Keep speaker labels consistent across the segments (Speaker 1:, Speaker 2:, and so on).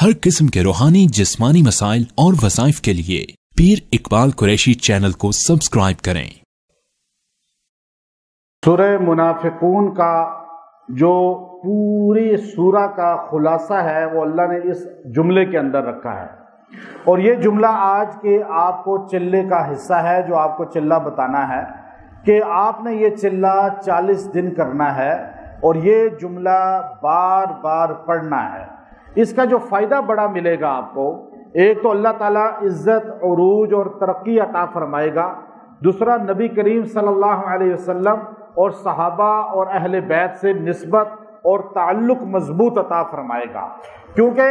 Speaker 1: हर किस्म के रूहानी जिस्मानी मसाइल और वज़ाइफ के लिए पीर इकबाल कुरैशी चैनल को सब्सक्राइब करें।
Speaker 2: सूरह मुनाफिकून का जो पूरी सूरा का खुलासा है वो अल्लाह ने इस जुमले के अंदर रखा है, और ये जुमला आज के आपको चिल्ले का हिस्सा है जो आपको चिल्ला बताना है कि आपने ये चिल्ला 40 दिन करना है और ये जुमला बार बार पढ़ना है। इसका जो फ़ायदा बड़ा मिलेगा आपको, एक तो अल्लाह ताला इज़्ज़त, उरूज और तरक्की अता फरमाएगा, दूसरा नबी करीम सल्लल्लाहु अलैहि वसल्लम और सहाबा और अहले बैत से निस्बत और ताल्लुक मजबूत अता फरमाएगा। क्योंकि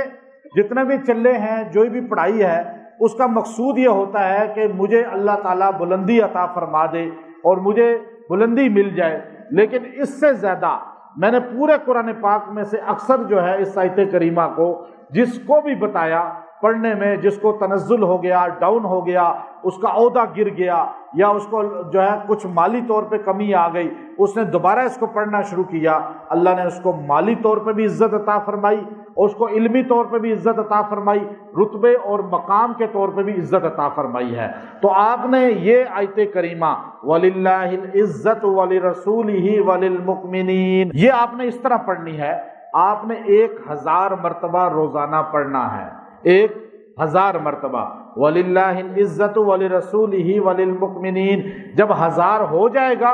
Speaker 2: जितने भी चिल्ले हैं, जो भी पढ़ाई है, उसका मकसूद ये होता है कि मुझे अल्लाह ताला बुलंदी अता फरमा दे और मुझे बुलंदी मिल जाए। लेकिन इससे ज़्यादा मैंने पूरे कुरान पाक में से अक्सर जो है इस आयत करीमा को जिसको भी बताया पढ़ने में, जिसको तनज़्ज़ुल हो गया, डाउन हो गया, उसका औहदा गिर गया या उसको जो है कुछ माली तौर पे कमी आ गई, उसने दोबारा इसको पढ़ना शुरू किया, अल्लाह ने उसको माली तौर पे भी इज़्ज़त अता फरमाई और उसको इल्मी तौर पे भी इज़्ज़त अता फरमाई, रुतबे और मकाम के तौर पे भी इज़्ज़त अता फरमाई है। तो आपने ये आयत करीमा वलिल्लाहिल इज़्ज़तु वलिरसूलिही वलिलमुमिनीन, ये आपने इस तरह पढ़नी है। आपने 1000 मरतबा रोजाना पढ़ना है, 1000 मरतबा वलिल्लाहिल इज़्ज़तु वलिरसूलिही वलिलमुमिनीन। जब 1000 हो जाएगा,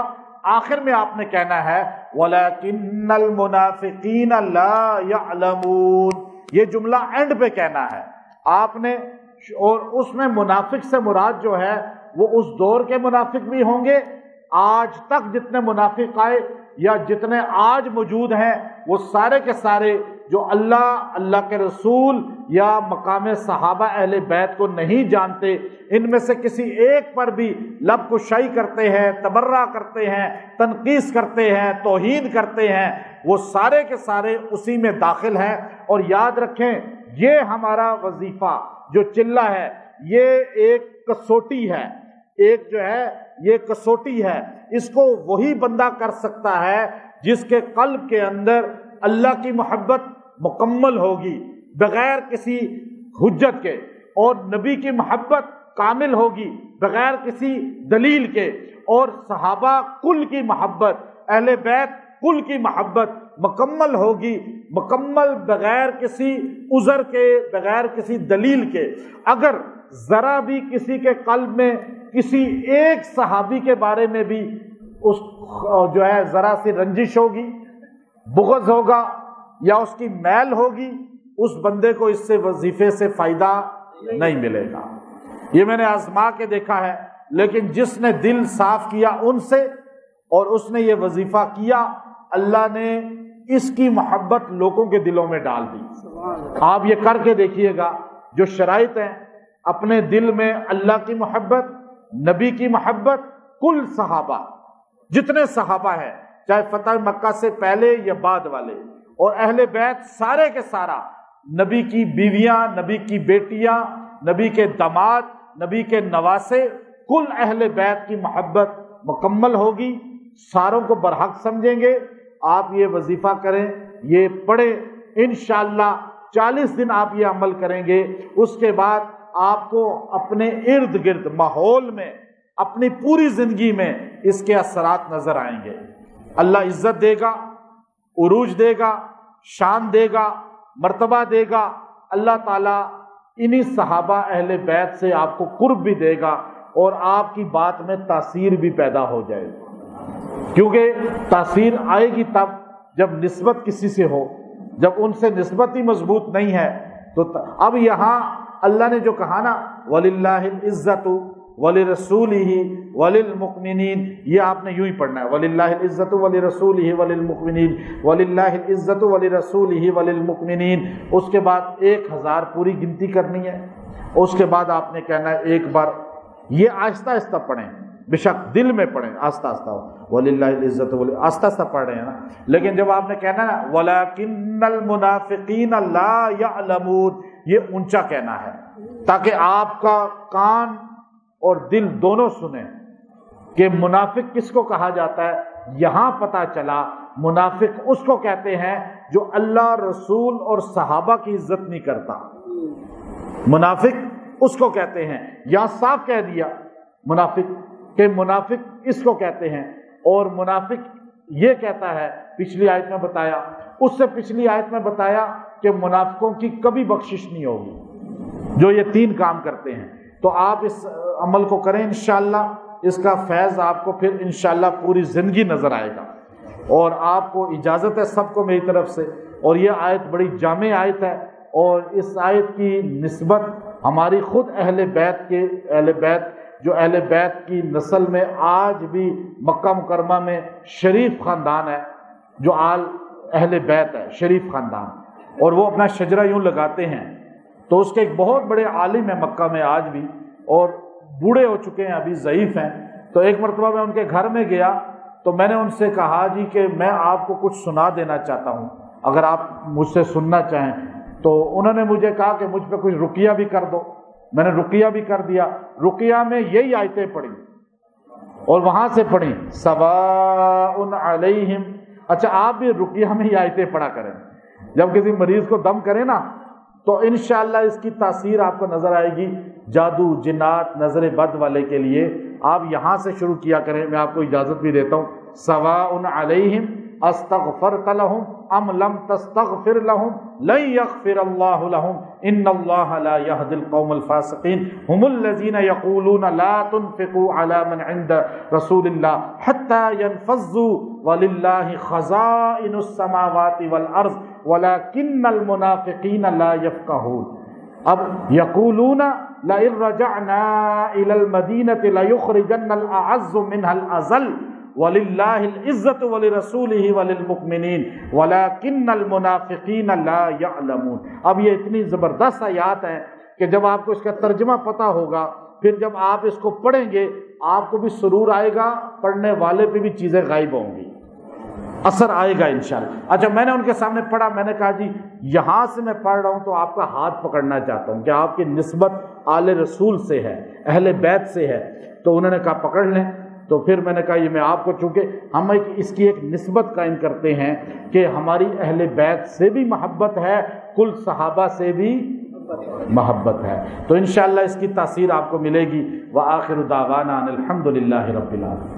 Speaker 2: आखिर में आपने कहना है वलाकिन्नल मुनाफिकीन ला यअलमून, ये जुमला एंड पे कहना है आपने। और उसमें मुनाफिक से मुराद जो है वो उस दौर के मुनाफिक भी होंगे, आज तक जितने मुनाफिक आए या जितने आज मौजूद हैं वो सारे के सारे जो अल्लाह के रसूल या मकाम सहाबा अहले बैत को नहीं जानते, इनमें से किसी एक पर भी लब कुशाई करते हैं, तबर्रा करते हैं, तनकीस करते हैं, तौहीन करते हैं, वो सारे के सारे उसी में दाखिल हैं। और याद रखें, ये हमारा वजीफा जो चिल्ला है ये एक कसौटी है, एक जो है ये कसौटी है। इसको वही बंदा कर सकता है जिसके कल्ब के अंदर अल्लाह की मोहब्बत मुकम्मल होगी बगैर किसी हुज्जत के, और नबी की मोहब्बत कामिल होगी बगैर किसी दलील के, और सहाबा कुल की मोहब्बत, अहले बैत कुल की मोहब्बत मुकम्मल होगी, मुकम्मल बगैर किसी उज़र के, बगैर किसी दलील के। अगर जरा भी किसी के कल्ब में किसी एक सहाबी के बारे में भी उस जो है जरा सी रंजिश होगी, बुग़्ज़ होगा या उसकी मैल होगी, उस बंदे को इससे वजीफे से फायदा नहीं मिलेगा। ये मैंने आजमा के देखा है। लेकिन जिसने दिल साफ किया उनसे और उसने ये वजीफा किया, अल्लाह ने इसकी मोहब्बत लोगों के दिलों में डाल दी। आप ये करके देखिएगा, जो शराइत हैं, अपने दिल में अल्लाह की मोहब्बत, नबी की मोहब्बत, कुल सहाबा, जितने सहाबा हैं, चाहे फतह मक्का से पहले या बाद वाले, और अहले बैत सारे के सारा, नबी की बीवियां, नबी की बेटियां, नबी के दामाद, नबी के नवासे, कुल अहले बैत की मोहब्बत मुकम्मल होगी, सारों को बरहक समझेंगे। आप ये वजीफा करें, ये पढ़ें, इंशाअल्लाह 40 दिन आप ये अमल करेंगे, उसके बाद आपको अपने इर्द गिर्द माहौल में, अपनी पूरी जिंदगी में इसके असरात नजर आएंगे। अल्लाह इज्जत देगा, उरूज देगा, शान देगा, मर्तबा देगा। अल्लाह ताला इन्हीं सहाबा अहले बैत से आपको कुर्ब भी देगा और आपकी बात में तासीर भी पैदा हो जाएगी। क्योंकि तासीर आएगी तब जब निस्बत किसी से हो, जब उनसे निस्बत ही मजबूत नहीं है तो अब यहाँ अल्लाह ने जो कहा ना वलिल्लाहिल इज़्ज़तु वलिरसूलिही वलिलमुमिनीन, ये आपने यूं ही पढ़ना है, वलिल्लाहिल इज़्ज़तु वलिरसूलिही वलिलमुमिनीन, वलिल्लाहिल इज़्ज़तु वलिरसूलिही वलिलमुमिनीन। उसके बाद 1000 पूरी गिनती करनी है। उसके बाद आपने कहना है एक बार, ये आहिस्ता आहिस्ता पढ़ें, बेशक दिल में पढ़ें, आस्ता आस्ता, वलिल्लाहिल इज़्ज़तु आस्ता आस्ता पढ़ रहे हैं ना। लेकिन जब आपने कहना है वलाकिन्नल मुनाफिकीन ला यअलमून, ये ऊंचा कहना है ताकि आपका कान और दिल दोनों सुने कि मुनाफिक किसको कहा जाता है। यहां पता चला मुनाफिक उसको कहते हैं جو اللہ رسول اور صحابہ کی عزت نہیں کرتا، منافق اس کو کہتے ہیں۔ یہاں صاف کہہ دیا منافق کہ منافق اس کو کہتے ہیں، اور منافق یہ کہتا ہے، پچھلی آیت میں بتایا، اس سے پچھلی آیت میں بتایا کہ منافقوں کی کبھی بخشش نہیں ہوگی جو یہ تین کام کرتے ہیں۔ تو آپ اس عمل کو کریں انشاءاللہ، اس کا فیض آپ کو پھر انشاءاللہ پوری زندگی نظر آئے گا۔ اور آپ کو اجازت ہے سب کو میری طرف سے، اور یہ آیت بڑی جامع آیت ہے، اور اس آیت کی نسبت ہماری خود اہل بیت جو اہل بیت کی نسل میں آج بھی مکہ مکرمہ میں شریف خاندان ہے، جو اہل بیت ہے، شریف خاندان، اور وہ اپنا شجرہ یوں لگاتے ہیں۔ تو اس کے ایک بہت بڑے عالم ہیں مکہ میں آج بھی، اور بوڑھے ہو چکے ہیں، ابھی ضعیف ہیں۔ تو ایک مرتبہ میں ان کے گھر میں گیا تو میں نے ان سے کہا جی کہ میں آپ کو کچھ سنا دینا چاہتا ہوں، اگر آپ مجھ سے سننا چاہیں۔ تو انہوں نے مجھے کہا کہ مجھ پہ کچھ رقیہ بھی کر دو۔ میں نے رقیہ بھی کر دیا۔ رقیہ میں یہی آیتیں پڑھی اور وہاں سے پڑھی سواء علیہم۔ اچھا آپ بھی رقیہ میں ہی آیتیں پڑھا کریں، جب کسی مریض کو دم کریں نا تو انشاءاللہ اس کی تاثیر آپ کو نظر آئے گی۔ جادو، جنات، نظر بد والے کے لیے آپ یہاں سے شروع کیا کریں۔ میں آپ کو اجازت بھی دیتا ہوں۔ سواء علیہم استغفرت لہم ام لم تستغفر لہم لن یغفر اللہ لہم ان اللہ لا یہدی القوم الفاسقین ہم الذین یقولون لا تنفقوا علی من عند رسول اللہ حتی ینفضوا وللہ خزائن السماوات والارض ولکن المنافقین لا یفقہون۔ اب یقولون لئن رجعنا الى المدینة لیخرجن الاعز منها الاذل وَلِلَّهِ الْعِزَّةُ وَلِرَسُولِهِ وَلِلْمُؤْمِنِينَ وَلَكِنَّ الْمُنَافِقِينَ لَا يَعْلَمُونَ۔ اب یہ اتنی زبردست آیات ہیں کہ جب آپ کو اس کا ترجمہ پتہ ہوگا، پھر جب آپ اس کو پڑھیں گے آپ کو بھی سرور آئے گا، پڑھنے والے پہ بھی چیزیں غائب ہوں گی، اثر آئے گا انشاءاللہ۔ اچھا میں نے ان کے سامنے پڑھا، میں نے کہا جی یہاں سے میں پڑھ رہا ہوں تو آپ کا ہاتھ پکڑنا چاہتا ہوں کہ آپ کی نسبت آل رسول سے ہے، اہل بیت سے ہے۔ تو انہوں نے کہا پکڑ لیں۔ تو پھر میں نے کہا یہ میں آپ کو، چونکہ ہم اس کی ایک نسبت قائم کرتے ہیں کہ ہماری اہل بیت سے بھی محبت ہے، کل صحابہ سے بھی محبت ہے، تو انشاءاللہ اس کی تاثیر آپ کو ملے گی۔ وآخر دعوانا ان الحمد للہ رب العالمین۔